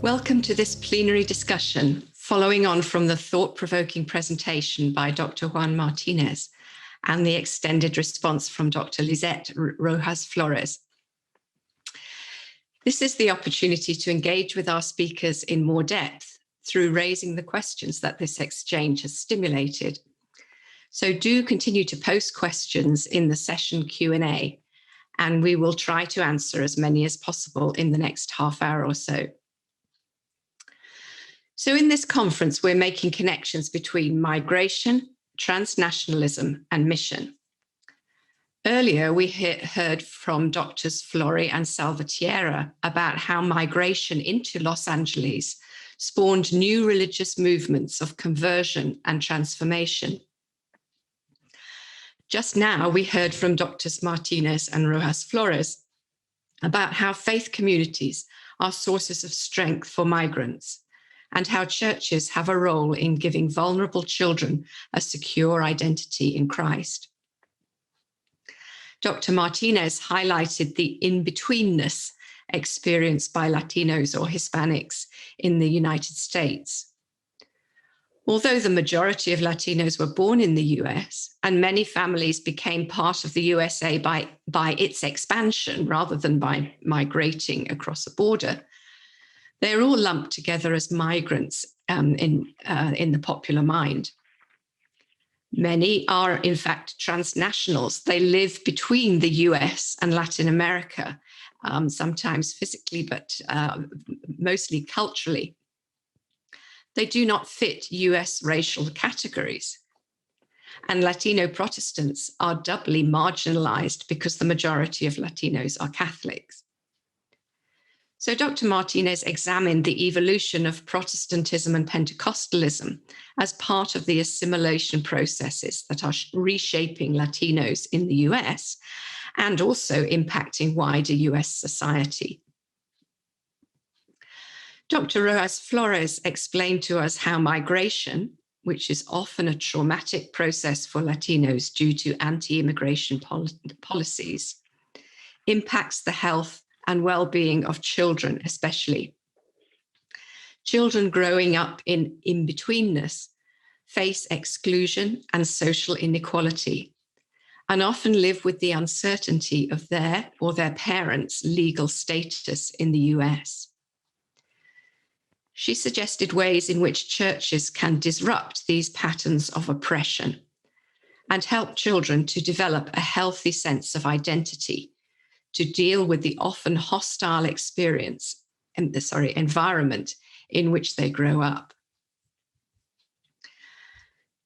Welcome to this plenary discussion, following on from the thought-provoking presentation by Dr. Juan Martinez and the extended response from Dr. Lisseth Rojas-Flores. This is the opportunity to engage with our speakers in more depth through raising the questions that this exchange has stimulated. So do continue to post questions in the session Q&A, and we will try to answer as many as possible in the next half hour or so. So in this conference, we're making connections between migration, transnationalism, and mission. Earlier, we heard from Drs. Flores and Salvatierra about how migration into Los Angeles spawned new religious movements of conversion and transformation. Just now, we heard from Drs. Martinez and Rojas-Flores about how faith communities are sources of strength for migrants, and how churches have a role in giving vulnerable children a secure identity in Christ. Dr. Martinez highlighted the in-betweenness experienced by Latinos or Hispanics in the United States. Although the majority of Latinos were born in the US, and many families became part of the USA by its expansion rather than by migrating across a border, they're all lumped together as migrants in the popular mind. Many are, in fact, transnationals. They live between the US and Latin America, sometimes physically, but mostly culturally. They do not fit US racial categories. And Latino Protestants are doubly marginalized because the majority of Latinos are Catholics. So Dr. Martinez examined the evolution of Protestantism and Pentecostalism as part of the assimilation processes that are reshaping Latinos in the US and also impacting wider US society. Dr. Rojas-Flores explained to us how migration, which is often a traumatic process for Latinos due to anti-immigration policies, impacts the health and well-being of children, especially. Children growing up in in-betweenness face exclusion and social inequality, and often live with the uncertainty of their or their parents' legal status in the US. She suggested ways in which churches can disrupt these patterns of oppression and help children to develop a healthy sense of identity, to deal with the often hostile environment in which they grow up.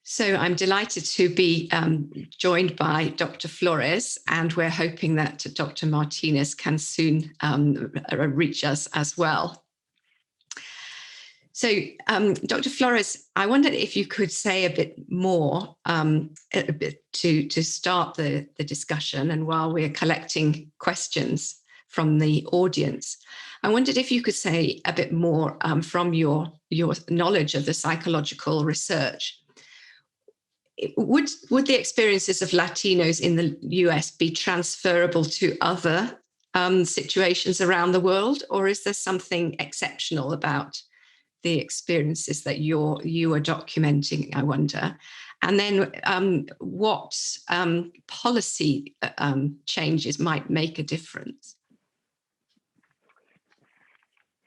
So I'm delighted to be joined by Dr. Flores, and we're hoping that Dr. Martinez can soon reach us as well. So, Dr. Flores, I wondered if you could say a bit more to start the discussion, and while we're collecting questions from the audience, I wondered if you could say a bit more from your knowledge of the psychological research. Would the experiences of Latinos in the US be transferable to other situations around the world, or is there something exceptional about the experiences that you are documenting, I wonder? And then what policy changes might make a difference?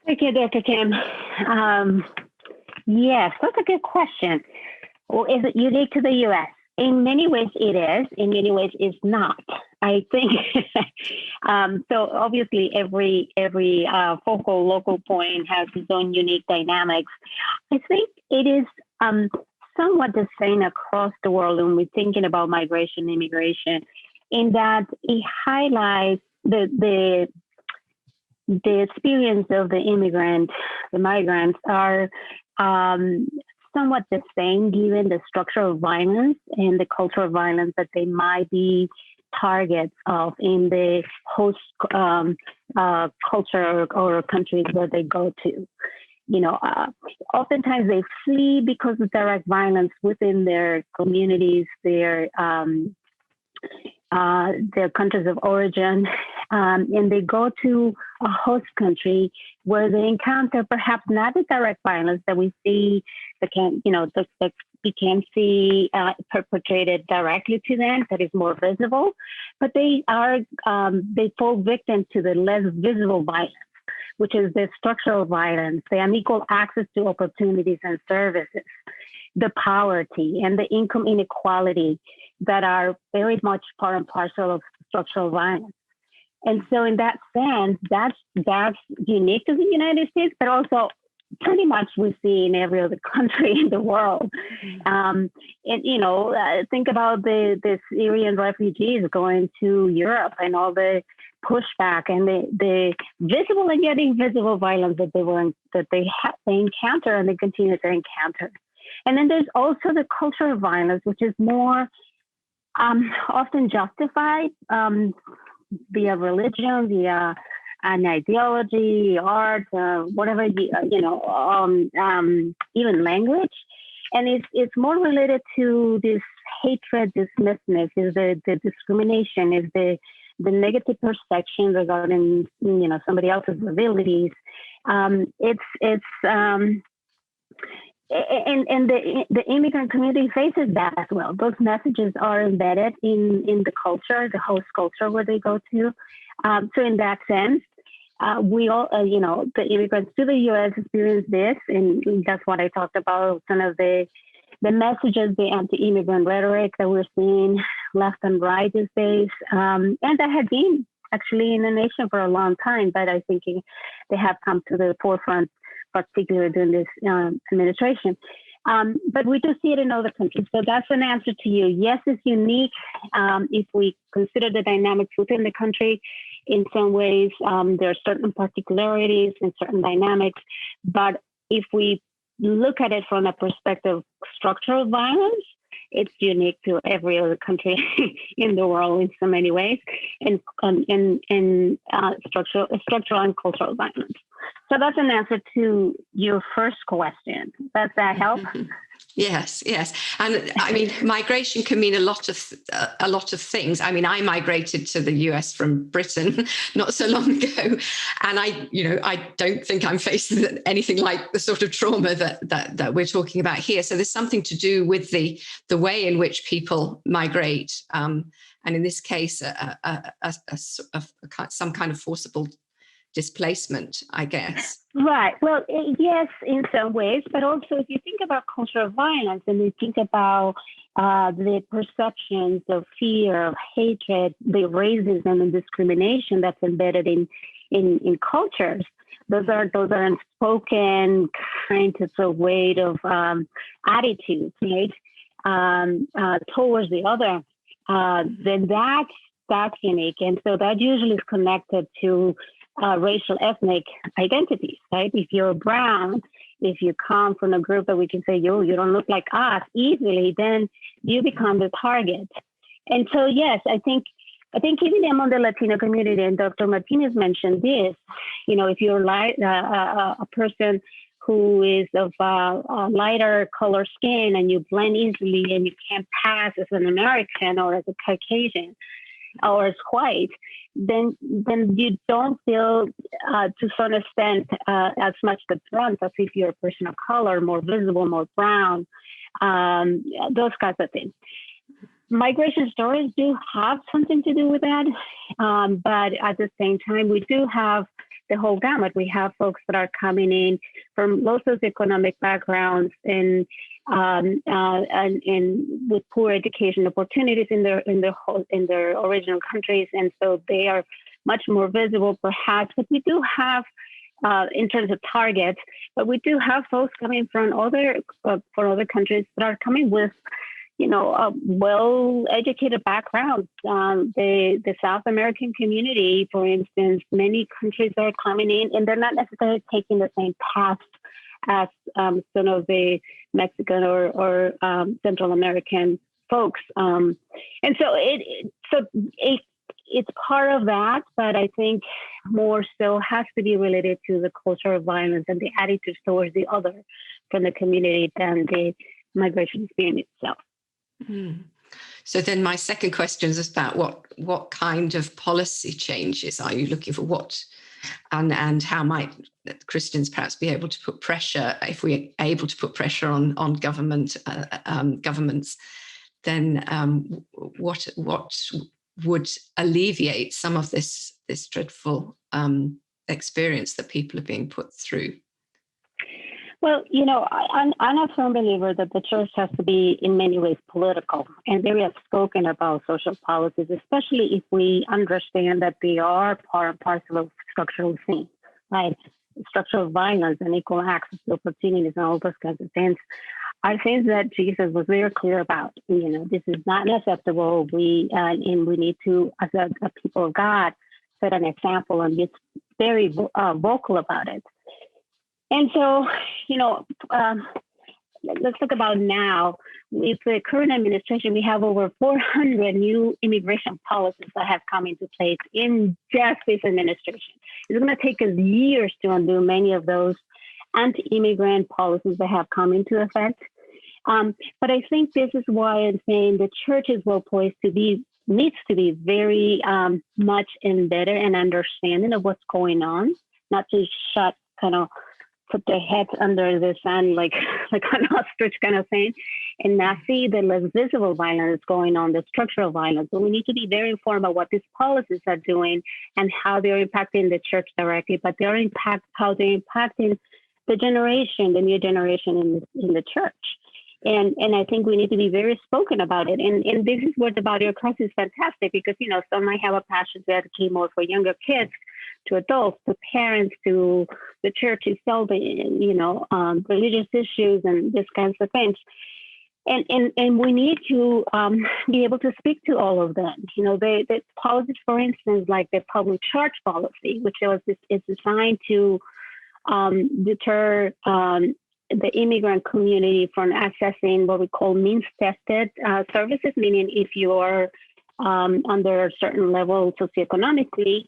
Thank you, Dr. Kim. Yes, that's a good question. Well, is it unique to the U.S.? In many ways it is, in many ways it's not. I think, so obviously every focal local point has its own unique dynamics. I think it is somewhat the same across the world when we're thinking about migration, immigration, in that it highlights the experience of the migrants are somewhat the same given the structural violence and the cultural violence that they might be targets of in the host culture or countries where they go to. You know, oftentimes they flee because of direct violence within their communities, their their countries of origin, and they go to a host country where they encounter perhaps not the direct violence that we see, that we can see perpetrated directly to them, that is more visible, but they fall victim to the less visible violence, which is the structural violence, the unequal access to opportunities and services, the poverty and the income inequality that are very much part and parcel of structural violence. And so in that sense, that's unique to the United States, but also pretty much we see in every other country in the world. And, think about the Syrian refugees going to Europe and all the pushback and the visible and yet invisible violence that they encounter and they continue to encounter. And then there's also the cultural violence, which is more often justified via religion, via an ideology, art, whatever, even language. And it's more related to this hatred, dismissiveness, is the discrimination, is the negative perception regarding, somebody else's abilities. And the immigrant community faces that as well. Those messages are embedded in the culture, the host culture where they go to. So in that sense, we all, the immigrants to the U.S. experience this, and that's what I talked about, some of the messages, the anti-immigrant rhetoric that we're seeing left and right these days, and that had been actually in the nation for a long time, but I think they have come to the forefront, particularly during this administration. But we do see it in other countries. So that's an answer to you. Yes, it's unique. If we consider the dynamics within the country, in some ways, there are certain particularities and certain dynamics. But if we look at it from a perspective of structural violence, it's unique to every other country in the world in so many ways, in structural and cultural violence. So that's an answer to your first question. Does that help? Yes. And I mean, migration can mean a lot of things. I mean, I migrated to the US from Britain not so long ago, and I don't think I'm facing anything like the sort of trauma that we're talking about here. So there's something to do with the way in which people migrate, and in this case, some kind of forcible displacement, I guess. Right. Well, yes, in some ways, but also if you think about cultural violence and you think about the perceptions of fear, of hatred, the racism and discrimination that's embedded in cultures, those are unspoken kind of a weight of attitudes, right, towards the other. Then that's unique, and so that usually is connected to racial ethnic identities, right? If you're brown, if you come from a group that we can say, you don't look like us easily, then you become the target. And so, yes, I think even among the Latino community, and Dr. Martinez mentioned this, if you're a person who is of a lighter color skin and you blend easily and you can't pass as an American or as a Caucasian or as white, then you don't feel to some extent as much the brunt as if you're a person of color, more visible, more brown, those kinds of things. Migration stories do have something to do with that, but at the same time, we do have the whole gamut. We have folks that are coming in from low socioeconomic backgrounds and with poor education opportunities in their original countries, and so they are much more visible, perhaps. But we do have, in terms of targets, but we do have folks coming from other countries that are coming with, well-educated backgrounds. The South American community, for instance, many countries are coming in, and they're not necessarily taking the same path as some of the Mexican or Central American folks. And so it's part of that, but I think more so has to be related to the culture of violence and the attitudes towards the other from the community than the migration experience itself. Mm. So then my second question is about what kind of policy changes are you looking for? And how might Christians perhaps be able to put pressure, if we're able to put pressure on governments, then what would alleviate some of this dreadful experience that people are being put through? Well, I'm a firm believer that the church has to be in many ways political and very outspoken about social policies, especially if we understand that they are part and parcel of structural sin, right? Structural violence and equal access to opportunities and all those kinds of things are things that Jesus was very clear about. This is not acceptable. We need to, as a people of God, set an example and be very vocal about it. And so, let's talk about now. With the current administration, we have over 400 new immigration policies that have come into place in just this administration. It's going to take us years to undo many of those anti-immigrant policies that have come into effect. But I think this is why I'm saying the church is well poised needs to be very much embedded and understanding of what's going on, not to put their heads under the sand like an ostrich kind of thing, and not see the less visible violence that's going on, the structural violence. So we need to be very informed about what these policies are doing and how they're impacting the church directly, but how they're impacting the new generation in the church. And I think we need to be very spoken about it. And this is where the body of Christ is fantastic, because, some might have a passion to advocate more for younger kids, to adults, to parents, to the church itself, religious issues and this kinds of things. And we need to be able to speak to all of them. The policies, for instance, like the public charge policy, which is designed to deter the immigrant community from accessing what we call means-tested services, meaning if you are under a certain level socioeconomically,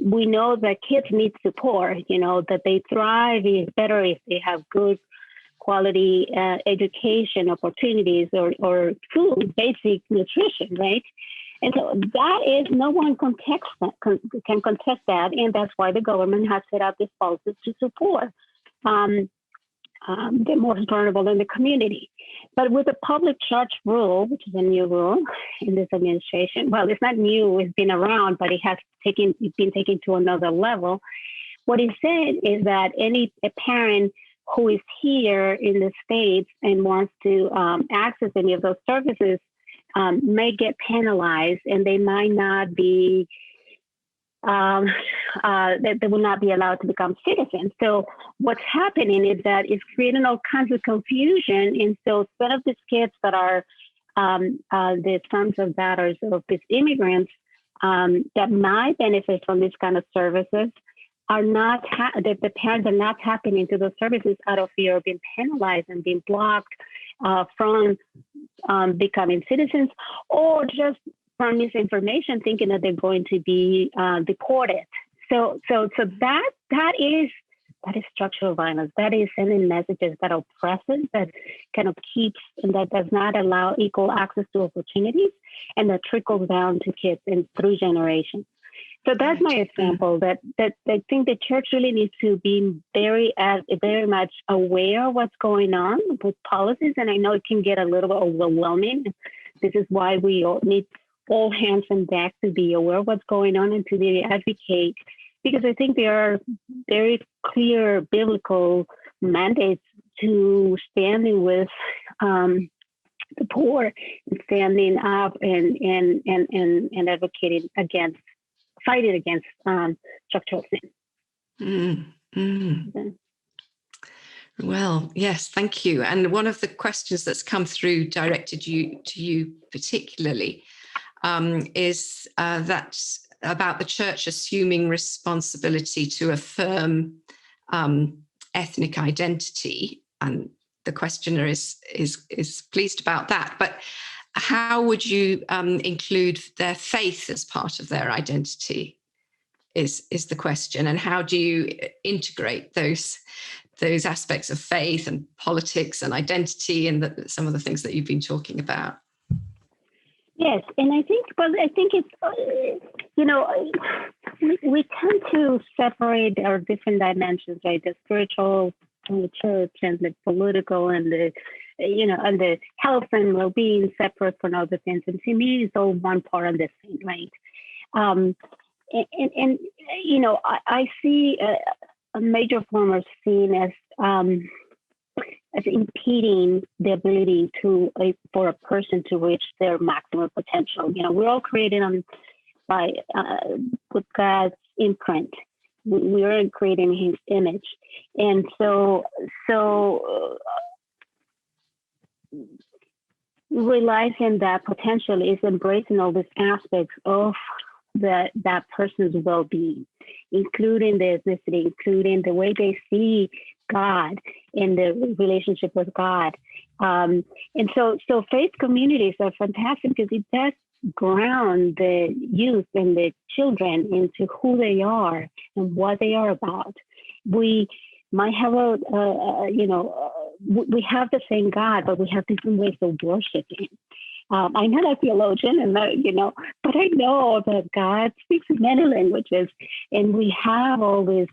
we know that kids need support, that they thrive better if they have good quality education opportunities or food, basic nutrition, right? And so that is, no one can contest that, and that's why the government has set up these policies to support the most vulnerable in the community. But with the public charge rule, which is a new rule in this administration, well, it's not new, it's been around, but it's been taken to another level. What it said is that a parent who is here in the States and wants to access any of those services may get penalized, and they might not be they will not be allowed to become citizens. So what's happening is that it's creating all kinds of confusion. And so some of these kids that are the sons or daughters of these immigrants that might benefit from these kind of services are not, the parents are not tapping into those services out of fear of being penalized and being blocked from becoming citizens, or just from misinformation, thinking that they're going to be deported. So that is structural violence. That is sending messages that are oppressive, that kind of keeps and that does not allow equal access to opportunities, and that trickles down to kids and through generations. So that's my example. That I think the church really needs to be very much aware of what's going on with policies, and I know it can get a little bit overwhelming. This is why we all need all hands on deck to be aware of what's going on and to be advocate, because I think there are very clear biblical mandates to standing with the poor, and standing up and advocating against, fighting against structural sin. Well, yes, thank you. And one of the questions that's come through directed to you particularly is that about the church assuming responsibility to affirm ethnic identity, and the questioner is pleased about that. But how would you include their faith as part of their identity? Is the question, and how do you integrate those aspects of faith and politics and identity and some of the things that you've been talking about? Yes, and I think, it's, we tend to separate our different dimensions, right? The spiritual and the church, and the political, and and the health and well-being separate from other things. And to me, it's all one part of the same, right? Um, I see a major form of sin as impeding the ability for a person to reach their maximum potential. We're all created with God's imprint. We are created in His image, and so realizing that potential is embracing all these aspects of that person's well-being, including the ethnicity, including the way they see God and the relationship with God. And so faith communities are fantastic because it does ground the youth and the children into who they are and what they are about. We might have we have the same God, but we have different ways of worshiping. I'm not a theologian, and but I know that God speaks in many languages, and we have all these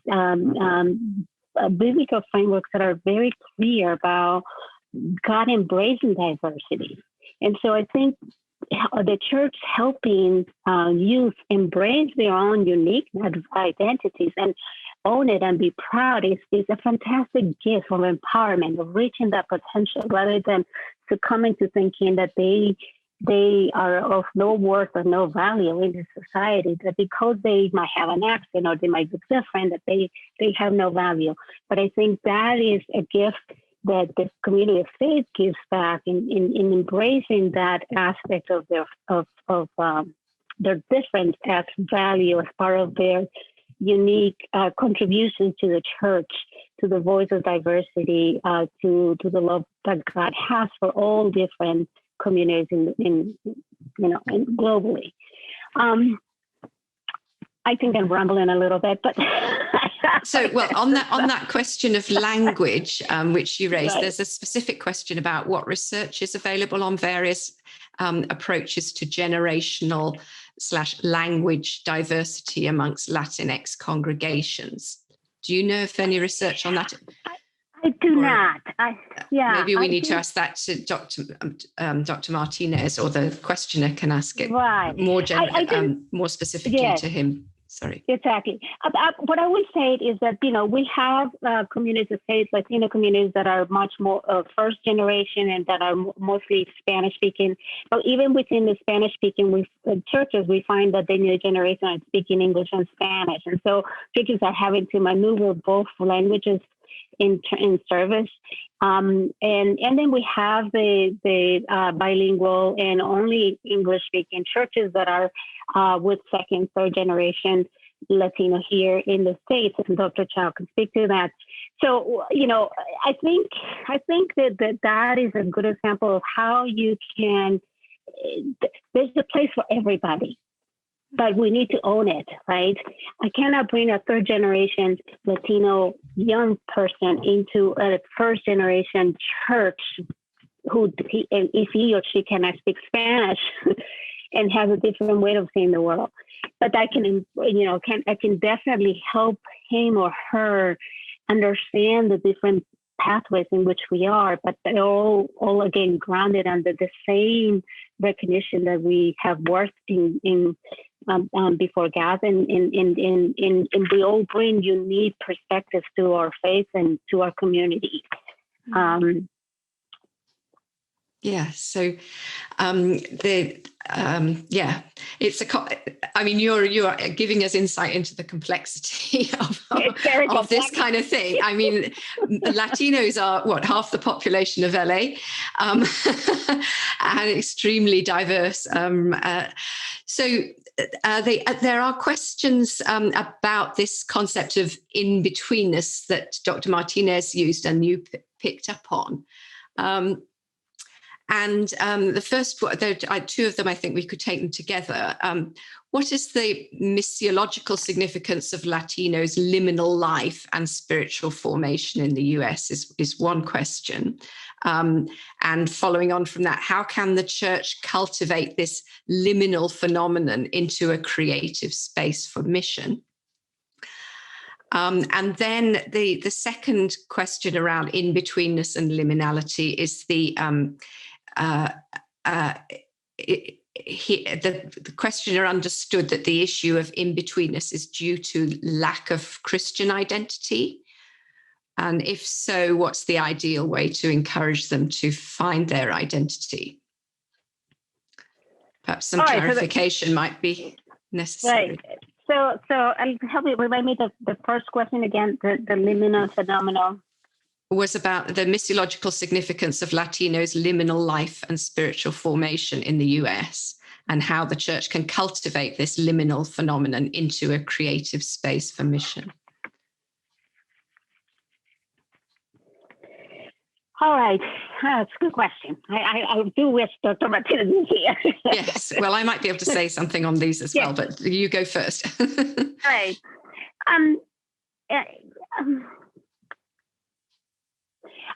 biblical frameworks that are very clear about God embracing diversity. And so I think the church helping youth embrace their own unique identities and own it and be proud is a fantastic gift of empowerment, of reaching that potential, rather than succumbing to thinking that they are of no worth or no value in the society, that because they might have an accent or they might look different, that they have no value. But I think that is a gift that the community of faith gives back in embracing that aspect of their difference as value, as part of their unique contribution to the church, to the voice of diversity, to the love that God has for all different communities in globally. I think I'm rambling a little bit, but so on that question of language, which you raised, right. There's a specific question about what research is available on various approaches to generational / language diversity amongst Latinx congregations. Do you know of any research on that? I do not. Maybe we need to ask that to Dr. Martinez, or the questioner can ask it more specifically to him. Sorry. Exactly. What I would say is that, we have communities of faith, Latino communities that are much more first generation and that are mostly Spanish speaking. But even within the Spanish speaking churches, we find that the new generation are speaking English and Spanish. And so churches are having to maneuver both languages in service. And then we have the bilingual and only English speaking churches that are with second, third generation Latino here in the States, and Dr. Chow can speak to that. So, I think that is a good example of how you can, there's a place for everybody, but we need to own it, right? I cannot bring a third generation Latino young person into a first generation church if he or she cannot speak Spanish and has a different way of seeing the world. But I can definitely help him or her understand the different pathways in which we are, but they're all again grounded under the same recognition that we have worth in before God, and we all bring unique perspectives to our faith and to our community. So you are giving us insight into the complexity of this kind of thing. I mean, Latinos are half the population of LA, and extremely diverse. There are questions about this concept of in-betweenness that Dr. Martinez used and you picked up on. And the first, there are two of them, I think we could take them together. What is the missiological significance of Latinos' liminal life and spiritual formation in the US is one question. And following on from that, how can the church cultivate this liminal phenomenon into a creative space for mission? And then the second question around in-betweenness and liminality is the questioner understood that the issue of in-betweenness is due to lack of Christian identity. And if so, what's the ideal way to encourage them to find their identity? Perhaps some clarification might be necessary. Right. So help me, remind me the first question again, the liminal phenomenon. Was about the missiological significance of Latinos' liminal life and spiritual formation in the US, and how the church can cultivate this liminal phenomenon into a creative space for mission. All right, that's a good question. I do wish Dr. Martinez was here. Yes, well, I might be able to say something on these as well, but you go first. Right.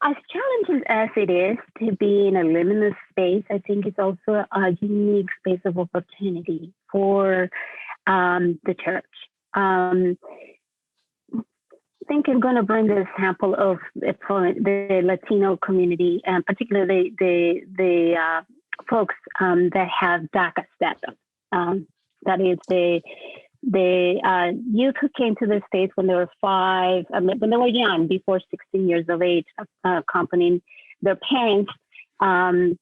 As challenging as it is to be in a liminal space, I think it's also a unique space of opportunity for the church. I think I'm going to bring the example of the Latino community, and particularly the folks that have DACA status. That is the youth who came to the States when they were 5, when they were young, before 16 years of age, accompanying their parents. And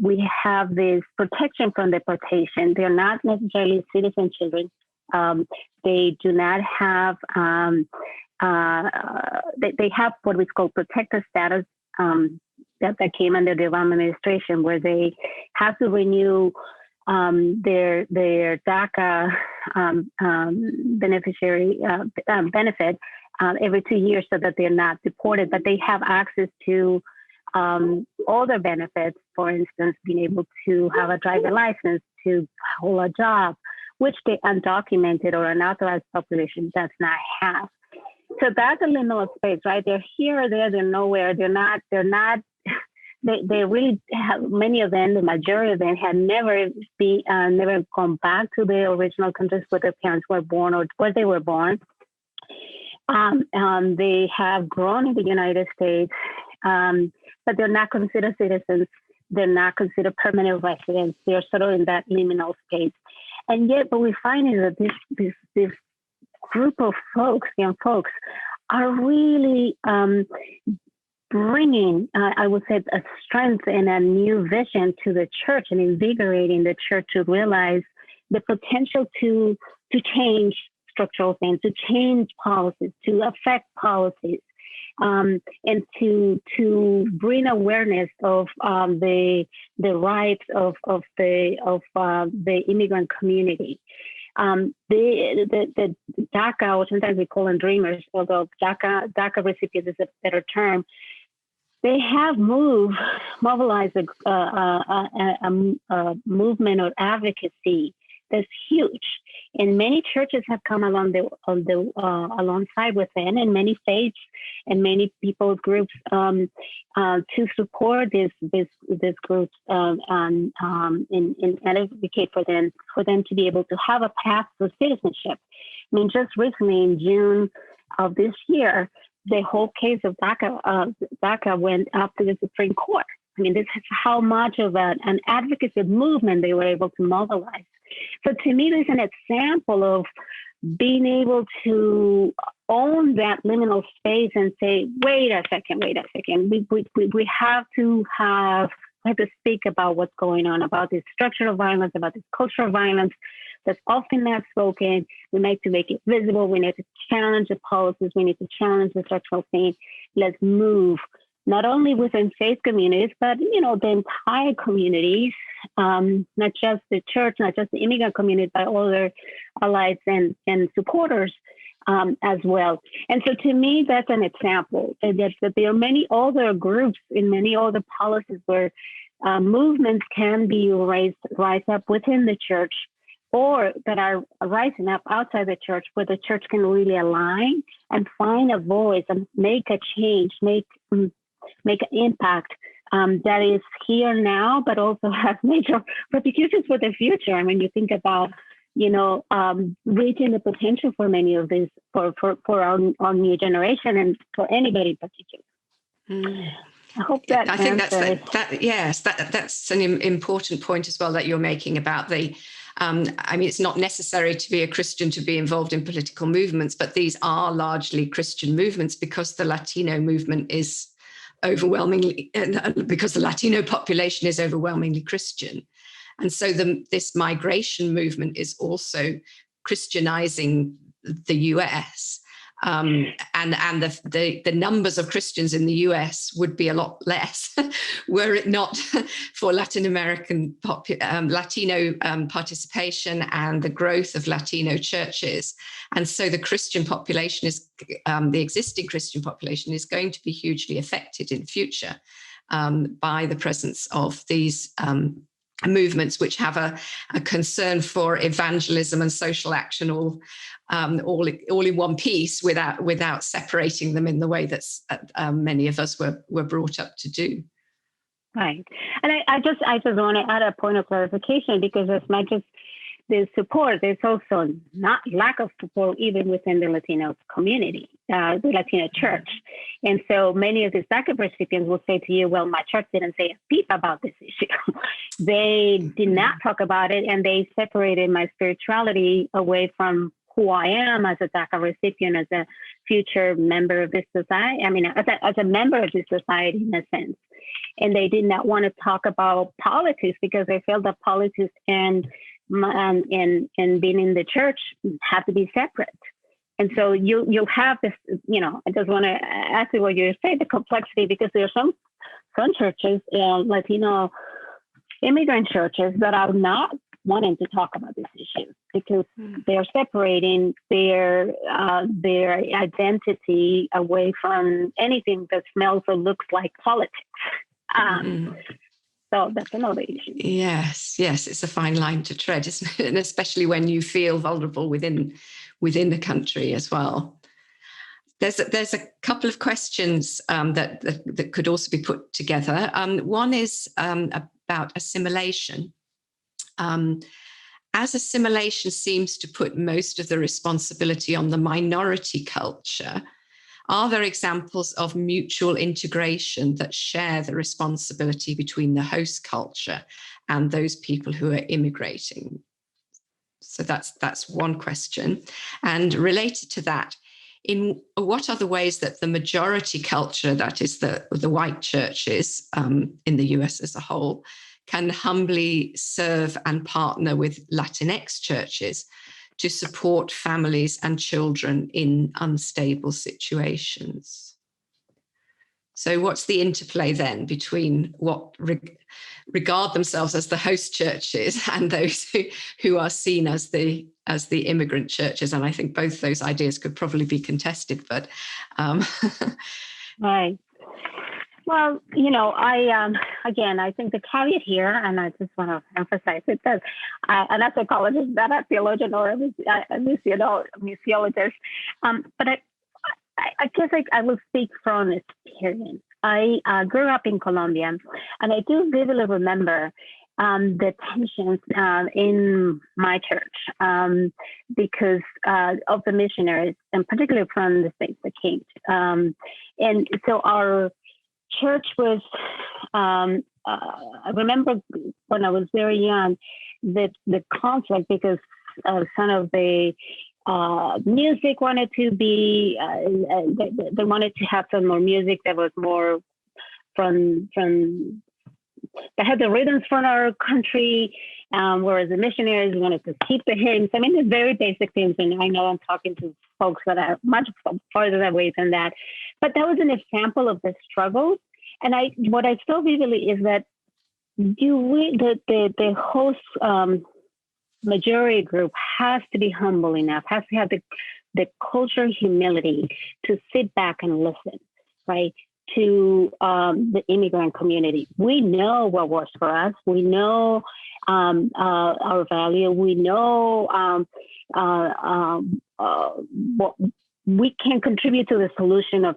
we have this protection from deportation. They're not necessarily citizen children. They do not have, they have what we call protected status that came under the Obama administration, where they have to renew their DACA beneficiary benefit every 2 years so that they're not deported, but they have access to all their benefits, for instance, being able to have a driver license, to hold a job, which the undocumented or unauthorized population does not have. So that's a liminal space, right? They're here or there, they're nowhere. They really have, many of them, the majority of them had never gone back to the original countries where their parents were born or where they were born. They have grown in the United States, but they're not considered citizens. They're not considered permanent residents. They're sort of in that liminal space. And yet what we find is that this group of folks, young folks, are really bringing, I would say, a strength and a new vision to the church, and invigorating the church to realize the potential to change structural things, to change policies, to affect policies, and to bring awareness of the rights of the immigrant community. The DACA, or sometimes we call them dreamers, although DACA recipients is a better term, they have mobilized a movement of advocacy that's huge, and many churches have come alongside with them, and many faiths and many people groups to support this group and advocate for them to be able to have a path for citizenship. I mean, just recently in June of this year, the whole case of DACA went up to the Supreme Court. I mean, this is how much of an advocacy movement they were able to mobilize. So to me, there's an example of being able to own that liminal space and say, wait a second. We have to speak about what's going on, about this structural violence, about this cultural violence that's often not spoken. We need to make it visible. We need to challenge the policies. We need to challenge the structural thing. Let's move, not only within faith communities, but, the entire communities, not just the church, not just the immigrant community, but all their allies and supporters, as well. And so to me, that's an example that there are many other groups in many other policies where movements can be rise up within the church, or that are rising up outside the church, where the church can really align and find a voice and make a change, make an impact that is here now, but also has major repercussions for the future. I mean, you think about, reaching the potential for many of these, for our new generation and for anybody in particular. Mm. I hope that I think answers. that's an important point as well that you're making about the. It's not necessary to be a Christian to be involved in political movements, but these are largely Christian movements because the Latino movement is overwhelmingly, because the Latino population is overwhelmingly Christian. And so this migration movement is also Christianizing the US. And the numbers of Christians in the US would be a lot less were it not for Latin American Latino participation and the growth of Latino churches. And so the Christian population the existing Christian population is going to be hugely affected in future by the presence of these movements, which have a concern for evangelism and social action all in one piece, without separating them in the way that many of us were brought up to do. Right, and I just want to add a point of clarification, because as much as there's support, there's also not lack of support even within the Latino community, the Latino church. And so many of the DACA recipients will say to you, well, my church didn't say a peep about this issue. They did not talk about it, and they separated my spirituality away from who I am as a DACA recipient, as a future member of this society. I mean, as a member of this society in a sense. And they did not want to talk about politics because they felt that politics and being in the church have to be separate. And so you have this, I just want to add to what you say, the complexity, because there are some churches, Latino immigrant churches, that are not wanting to talk about this issue because they're separating their identity away from anything that smells or looks like politics. So that's another issue. Yes, it's a fine line to tread, isn't it? And especially when you feel vulnerable within the country as well. There's a couple of questions that could also be put together. One is about assimilation. As assimilation seems to put most of the responsibility on the minority culture, are there examples of mutual integration that share the responsibility between the host culture and those people who are immigrating? So that's one question. And related to that, in what are the ways that the majority culture, that is the white churches in the US as a whole, can humbly serve and partner with Latinx churches to support families and children in unstable situations? So what's the interplay then between what regard themselves as the host churches and those who are seen as the immigrant churches? And I think both those ideas could probably be contested, but right. Well, I think the caveat here, and I just want to emphasize it, that I'm not a psychologist, not a theologian or a missiologist, but I guess I will speak from experience. I grew up in Colombia, and I do vividly remember the tensions in my church because of the missionaries, and particularly from the states that came. And so our church was, I remember when I was very young, the conflict, because some of the music wanted to be, they wanted to have some more music that was more from that had the rhythms from our country, whereas the missionaries wanted to keep the hymns. I mean, the very basic things, and I know I'm talking to folks that are much farther away than that, but that was an example of the struggle. And what I still vividly is that the host majority group has to be humble enough, has to have the the cultural humility to sit back and listen, right, to the immigrant community. We know what works for us. We know our value. We know what we can contribute to the solution of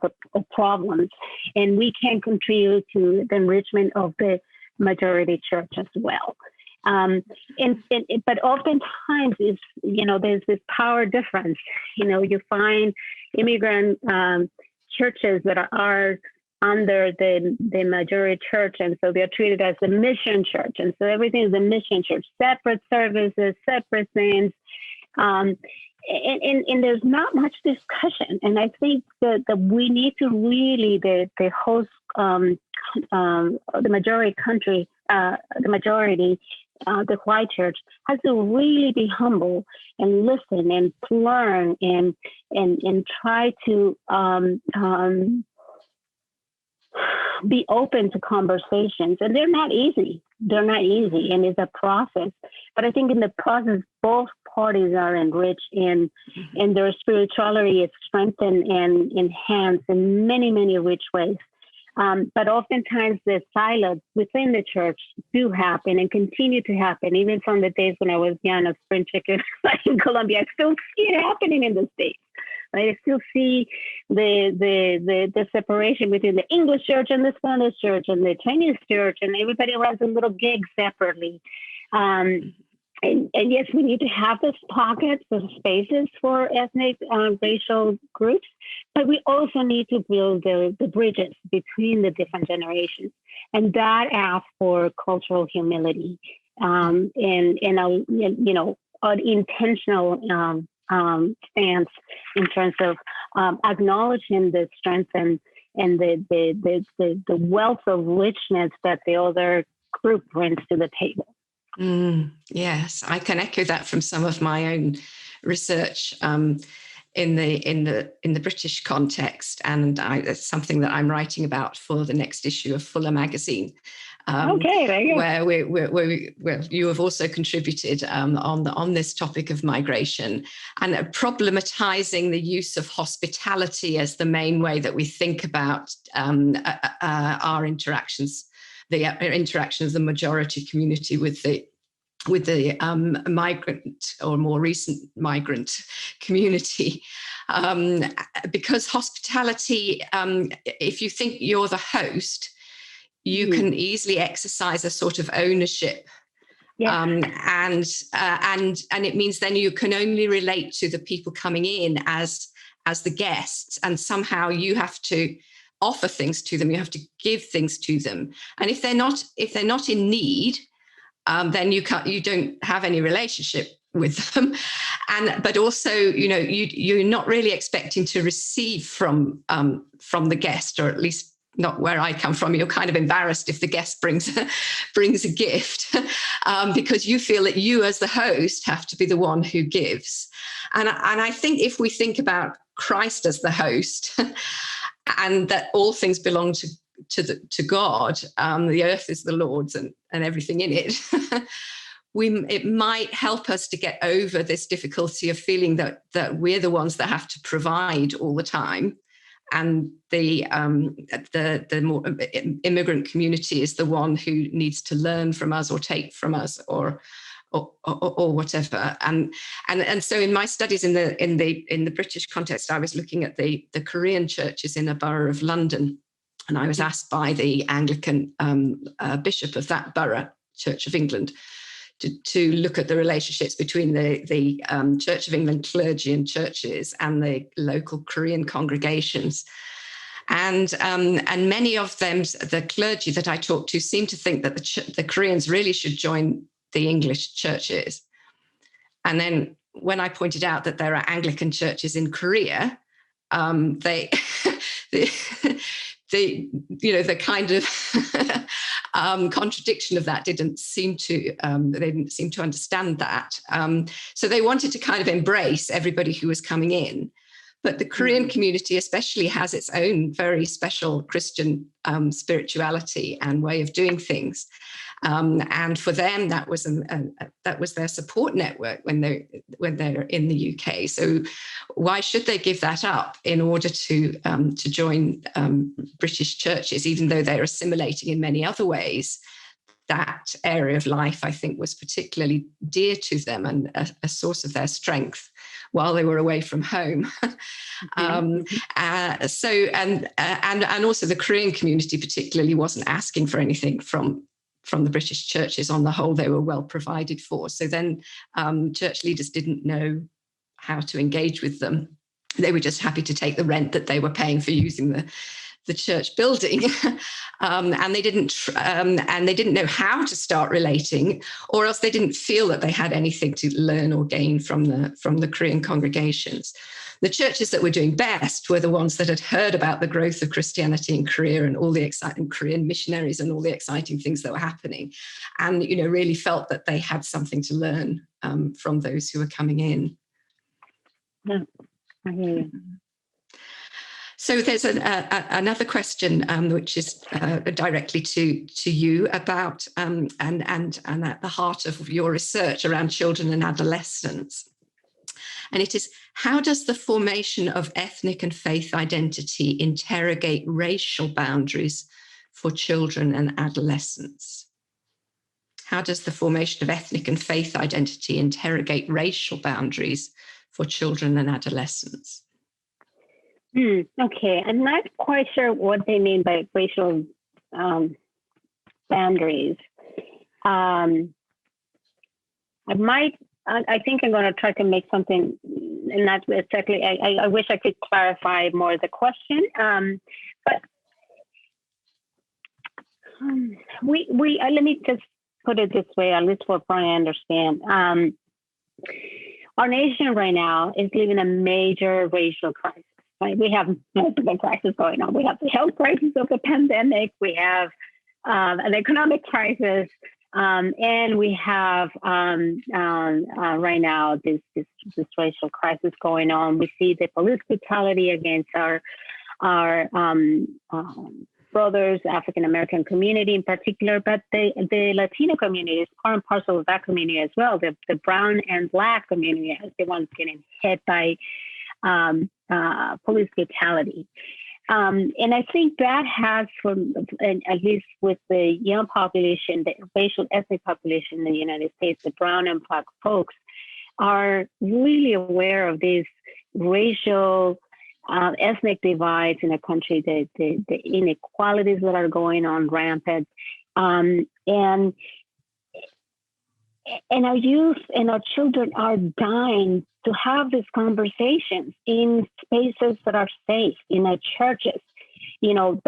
problems, and we can contribute to the enrichment of the majority church as well. But oftentimes there's this power difference. You find immigrant churches that are under the majority church, and so they're treated as the mission church, and so everything is a mission church, separate services, separate things. And there's not much discussion. And I think that we need to really, the host, the majority country, the white church has to really be humble and listen and learn and try to be open to conversations. And they're not easy. And it's a process. But I think in the process, both parties are enriched and their spirituality is strengthened and enhanced in many, many rich ways. But oftentimes the silos within the church do happen and continue to happen, even from the days when I was young, a spring chicken in Colombia. I still see it happening in the States. Right? I still see the separation between the English church and the Spanish church and the Chinese church, and everybody runs a little gig separately. And yes, we need to have those pockets of spaces for ethnic, racial groups, but we also need to build the bridges between the different generations. And that asks for cultural humility and an intentional stance in terms of acknowledging the strength and the wealth of richness that the other group brings to the table. Yes, I can echo that from some of my own research in the British context, and it's something that I'm writing about for the next issue of Fuller magazine. Okay, there you go. Where you have also contributed on this topic of migration and problematizing the use of hospitality as the main way that we think about our interactions. The interaction of the majority community with the migrant or more recent migrant community, because hospitality, if you think you're the host, you can easily exercise a sort of ownership. Yeah. And it means then you can only relate to the people coming in as the guests, and somehow you have to offer things to them. You have to give things to them, and if they're not in need, then you don't have any relationship with them. But also, you're not really expecting to receive from the guest, or at least not where I come from. You're kind of embarrassed if the guest brings a gift, because you feel that you as the host have to be the one who gives. And I think if we think about Christ as the host, and that all things belong to God, the earth is the Lord's and everything in it, it might help us to get over this difficulty of feeling that we're the ones that have to provide all the time, and the more immigrant community is the one who needs to learn from us or take from us or whatever. And so in my studies in the British context, I was looking at the Korean churches in a borough of London, and I was asked by the Anglican bishop of that borough, Church of England, to look at the relationships between the Church of England clergy and churches and the local Korean congregations. And many of them, the clergy that I talked to, seemed to think that the Koreans really should join the English churches. And then when I pointed out that there are Anglican churches in Korea, the kind of contradiction of that didn't seem to understand that. So they wanted to kind of embrace everybody who was coming in, But the Korean community especially has its own very special Christian spirituality and way of doing things. And for them, that was their support network when they're in the UK. So why should they give that up in order to join British churches, even though they're assimilating in many other ways? That area of life, I think, was particularly dear to them and a source of their strength while they were away from home. And also the Korean community particularly wasn't asking for anything from the British churches. On the whole, they were well provided for. So then church leaders didn't know how to engage with them. They were just happy to take the rent that they were paying for using the church building, and they didn't know how to start relating, or else they didn't feel that they had anything to learn or gain from the Korean congregations. The churches that were doing best were the ones that had heard about the growth of Christianity in Korea and all the exciting Korean missionaries and all the exciting things that were happening, and really felt that they had something to learn from those who were coming in. Yeah, I hear you. So there's another question which is directly to you about and at the heart of your research around children and adolescents. And it is, how does the formation of ethnic and faith identity interrogate racial boundaries for children and adolescents? How does the formation of ethnic and faith identity interrogate racial boundaries for children and adolescents? Okay, I'm not quite sure what they mean by racial boundaries. I think I'm going to try to make something, and not exactly. I wish I could clarify more the question. But let me just put it this way, at least what I understand. Our nation right now is living a major racial crisis. Right? We have multiple crises going on. We have the health crisis of the pandemic. We have an economic crisis, and we have right now this racial crisis going on. We see the police brutality against our brothers, African American community in particular, but the Latino community is part and parcel of that community as well. The brown and Black community is the ones getting hit by police brutality. And I think that has, at least with the young population, the racial ethnic population in the United States, the brown and Black folks are really aware of these racial ethnic divides in the country, the inequalities that are going on rampant. And our youth and our children are dying to have these conversations in spaces that are safe, in our churches.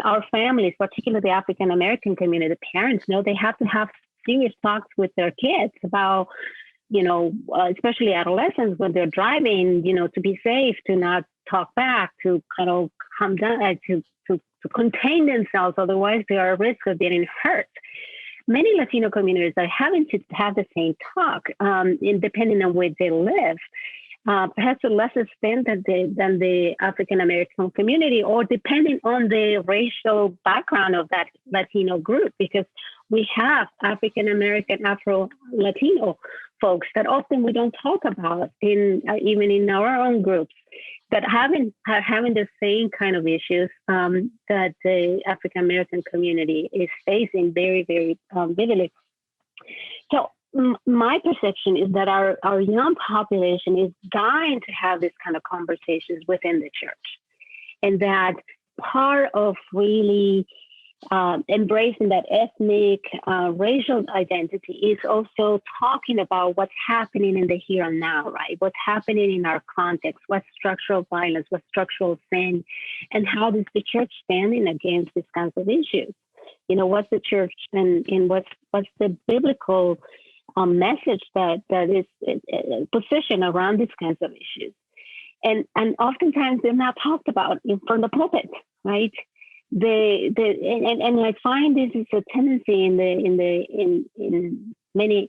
Our families, particularly the African American community, the parents know they have to have serious talks with their kids about, especially adolescents when they're driving, to be safe, to not talk back, to kind of calm down, to contain themselves. Otherwise, they are at risk of getting hurt. Many Latino communities are having to have the same talk, depending on where they live. Perhaps to a less extent than the African American community, or depending on the racial background of that Latino group, because we have African American, Afro Latino folks that often we don't talk about even in our own groups, that are having the same kind of issues that the African American community is facing very, very vividly. So my perception is that our young population is dying to have this kind of conversations within the church, and that part of really embracing that ethnic racial identity is also talking about what's happening in the here and now, right? What's happening in our context, what's structural violence, what's structural sin, and how is the church standing against these kinds of issues? What's the church and what's the biblical message that is positioned around these kinds of issues, and oftentimes they're not talked about from the pulpit, right? And I find this is a tendency in many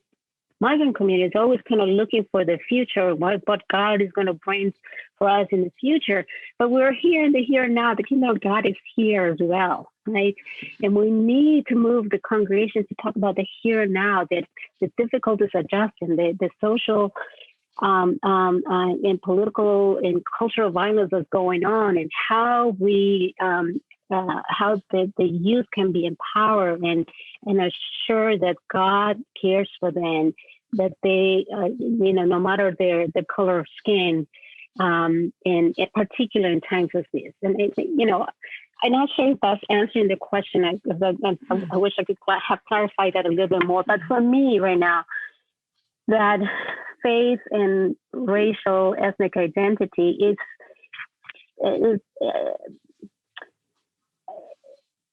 migrant community is always kind of looking for the future, what God is going to bring for us in the future. But we're here in the here and now. The kingdom of God is here as well, right? And we need to move the congregation to talk about the here and now, that the difficulties adjusting, the social and political and cultural violence that's going on, and how we how the youth can be empowered and assure that God cares for them, that they no matter the color of skin, and in particular in times of this. And I'm not sure if that's answering the question. I wish I could have clarified that a little bit more. But for me right now, that faith and racial ethnic identity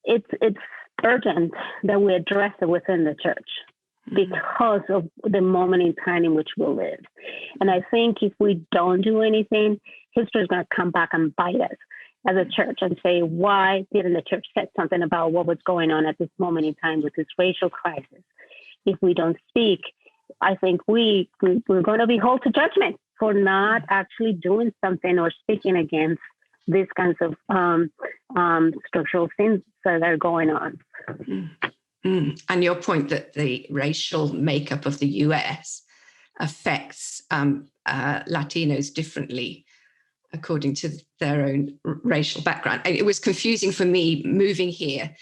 it's urgent that we address it within the church because of the moment in time in which we live. And I think if we don't do anything, history is going to come back and bite us as a church and say, why didn't the church say something about what was going on at this moment in time with this racial crisis? If we don't speak, I think we're going to be held to judgment for not actually doing something or speaking against these kinds of structural things that are going on. And your point that the racial makeup of the US affects Latinos differently according to their own racial background. It was confusing for me moving here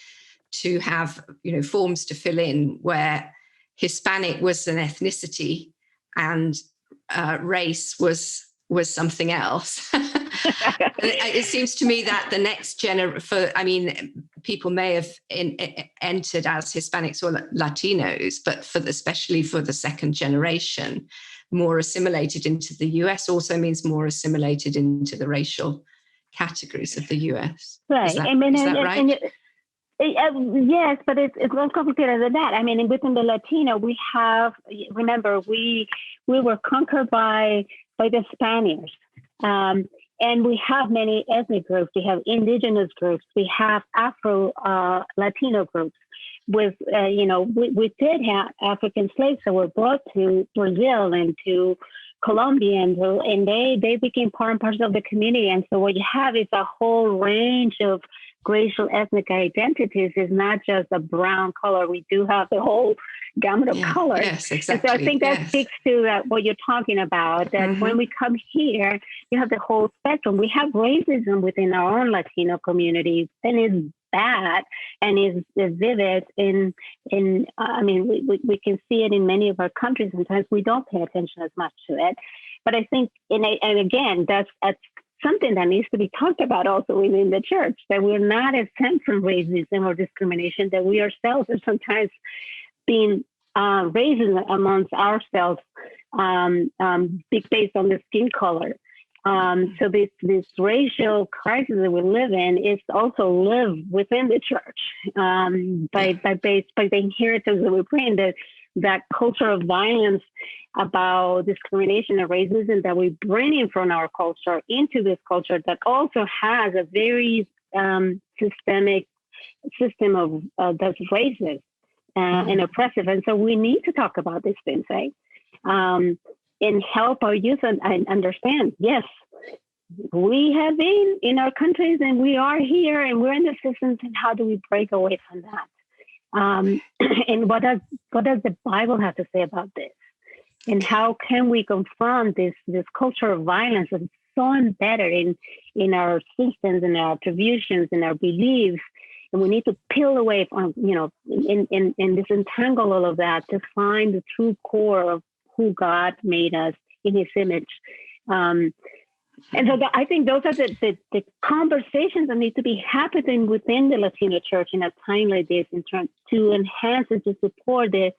to have forms to fill in where Hispanic was an ethnicity and race was something else. It seems to me that the next people may have entered as Hispanics or Latinos, but especially for the second generation, more assimilated into the US also means more assimilated into the racial categories of the US. Right. Is that right? Yes, but it's more complicated than that. I mean, within the Latino, we were conquered by the Spaniards. And we have many ethnic groups. We have indigenous groups. We have Afro-Latino groups. We did have African slaves that were brought to Brazil and to Colombia, and they became part and parcel of the community. And so what you have is a whole range of racial ethnic identities. Is not just a brown color. We do have the whole gamut of colors. Yes, exactly. And so I think that speaks to what you're talking about, that when we come here, you have the whole spectrum. We have racism within our own Latino communities, and it's bad and is vivid we can see it in many of our countries. Sometimes we don't pay attention as much to it. But I think, and again, that's something that needs to be talked about also within the church, that we're not exempt from racism or discrimination, that we ourselves are sometimes being raised amongst ourselves based on the skin color. So this racial crisis that we live in is also lived within the church by the inheritance that we bring, that culture of violence about discrimination and racism that we bring in from our culture into this culture that also has a very systemic system of that's racist and oppressive. And so we need to talk about these things, right? And help our youth and understand, yes, we have been in our countries and we are here and we're in the systems, and how do we break away from that? And what does the Bible have to say about this? And how can we confront this culture of violence that's so embedded in our systems and our attributions and our beliefs? And we need to peel away from, and disentangle all of that to find the true core of who God made us in His image. And so I think those are the conversations that need to be happening within the Latino church in a time like this, in terms to enhance and to support the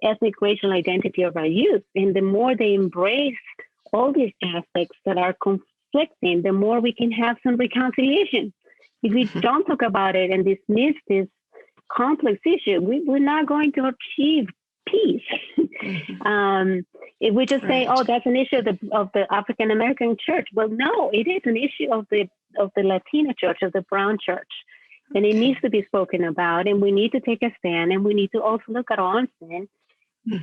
ethnic racial identity of our youth. And the more they embrace all these aspects that are conflicting, the more we can have some reconciliation. If we don't talk about it and dismiss this complex issue, we're not going to achieve peace. If we just say, "Oh, that's an issue of the African American church," well, no, it is an issue of the Latino church, of the brown church, and it needs to be spoken about. And we need to take a stand, and we need to also look at our own sin,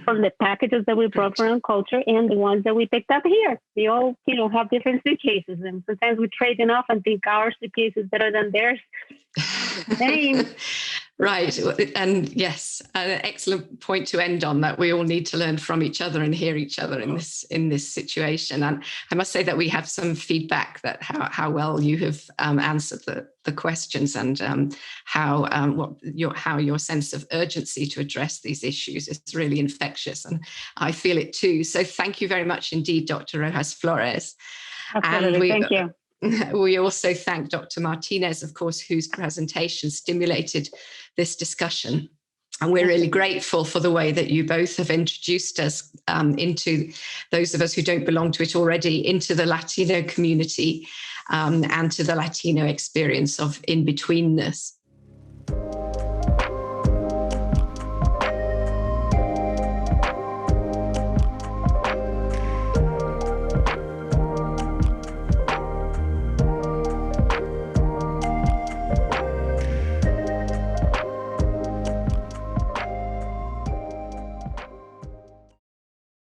from the packages that we brought from our culture and the ones that we picked up here. We all, have different suitcases, and sometimes we trade them off and think our suitcase is better than theirs. Same. Right. And yes, an excellent point to end on, that we all need to learn from each other and hear each other in this situation. And I must say that we have some feedback that how well you have answered the questions, and how your sense of urgency to address these issues is really infectious. And I feel it too. So thank you very much indeed, Dr. Rojas-Flores. Absolutely. Thank you. We also thank Dr. Martinez, of course, whose presentation stimulated this discussion. And we're really grateful for the way that you both have introduced us into, those of us who don't belong to it already, into the Latino community and to the Latino experience of in-betweenness.